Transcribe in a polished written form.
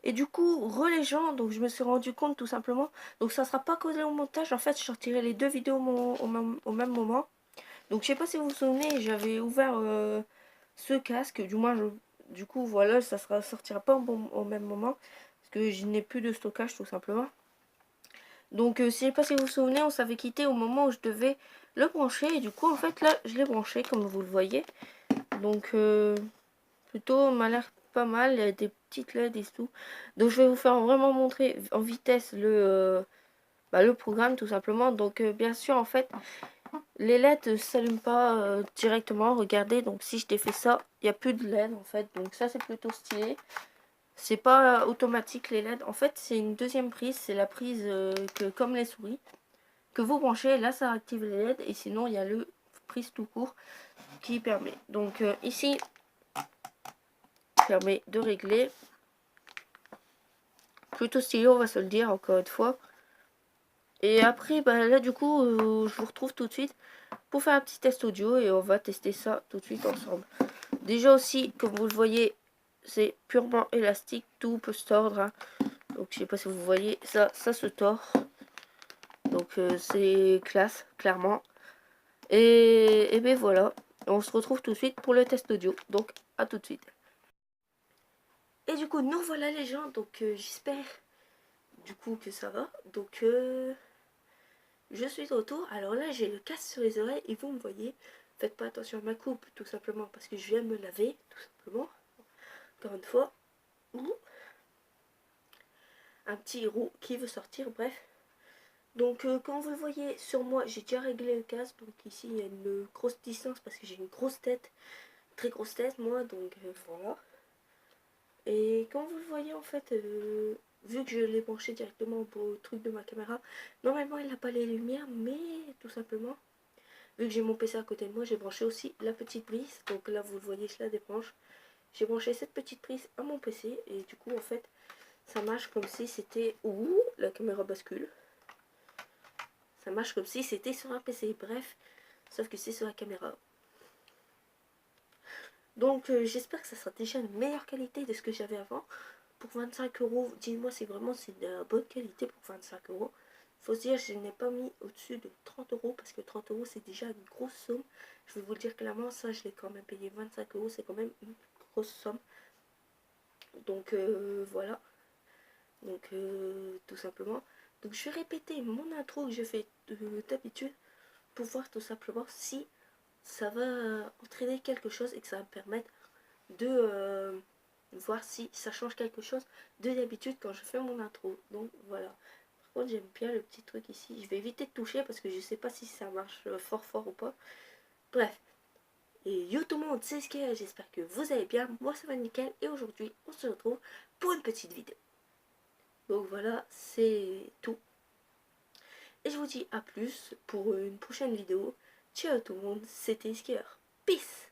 Et du coup, les gens, donc je me suis rendu compte tout simplement. Donc ça sera pas collé au montage. En fait, je sortirai les deux vidéos au même moment. Donc je sais pas si vous vous souvenez, j'avais ouvert ce casque. Du coup, voilà, sortira pas au même moment. Parce que je n'ai plus de stockage tout simplement. Donc je sais pas si vous vous souvenez, on s'avait quitté au moment où je devais le brancher. Et du coup, en fait, là, je l'ai branché comme vous le voyez. Donc plutôt m'a l'air pas mal, il y a des petites LED et tout. Donc je vais vous faire vraiment montrer en vitesse le programme tout simplement. Donc bien sûr en fait les LED ne s'allument pas directement, regardez. Donc si je t'ai fait ça, il n'y a plus de LED en fait. Donc ça c'est plutôt stylé. C'est pas automatique les LED. En fait c'est une deuxième prise, c'est la prise que comme les souris. Que vous branchez, là ça active les LED. Et sinon il y a le prise tout court qui permet. Donc ici permet de régler. Plutôt stylé, on va se le dire encore une fois. Et après, bah, là du coup, je vous retrouve tout de suite pour faire un petit test audio et on va tester ça tout de suite ensemble. Déjà aussi, comme vous le voyez, c'est purement élastique, tout peut se tordre. Hein. Donc je sais pas si vous voyez, ça se tord. Donc c'est classe, clairement. Et ben voilà, on se retrouve tout de suite pour le test audio. Donc à tout de suite. Et du coup, nous voilà les gens, donc j'espère du coup que ça va. Donc je suis de retour. Alors là, j'ai le casque sur les oreilles et vous me voyez. Faites pas attention à ma coupe, tout simplement, parce que je viens de me laver, tout simplement. Encore une fois. Ouh. Un petit roux qui veut sortir, bref. Donc, comme vous le voyez sur moi, j'ai déjà réglé le casque. Donc ici, il y a une grosse distance parce que j'ai une grosse tête. Très grosse tête, moi. Donc, voilà. Et comme vous le voyez, en fait, vu que je l'ai branché directement au truc de ma caméra, normalement, il n'a pas les lumières, mais tout simplement... Vu que j'ai mon PC à côté de moi, j'ai branché aussi la petite prise. Donc là, vous le voyez, je la débranche. J'ai branché cette petite prise à mon PC. Et du coup, en fait, ça marche comme si c'était... Ouh, la caméra bascule. Ça marche comme si c'était sur un PC. Bref, sauf que c'est sur la caméra. Donc, j'espère que ça sera déjà une meilleure qualité de ce que j'avais avant. Pour 25 euros, dis-moi si vraiment c'est de bonne qualité pour 25 euros. Faut se dire, je n'ai pas mis au-dessus de 30 euros parce que 30 euros c'est déjà une grosse somme. Je vais vous le dire clairement, ça je l'ai quand même payé 25 euros, c'est quand même une grosse somme. Donc voilà, donc tout simplement. Donc je vais répéter mon intro que je fais d'habitude pour voir tout simplement si ça va entraîner quelque chose et que ça va me permettre de voir si ça change quelque chose de d'habitude quand je fais mon intro. Donc voilà. Par contre, j'aime bien le petit truc ici. Je vais éviter de toucher parce que je sais pas si ça marche fort fort ou pas. Bref. Et yo tout le monde, c'est Ski, j'espère que vous allez bien. Moi ça va nickel et aujourd'hui on se retrouve pour une petite vidéo. Donc voilà, c'est tout. Et je vous dis à plus pour une prochaine vidéo. Ciao tout le monde, c'était Skier. Peace.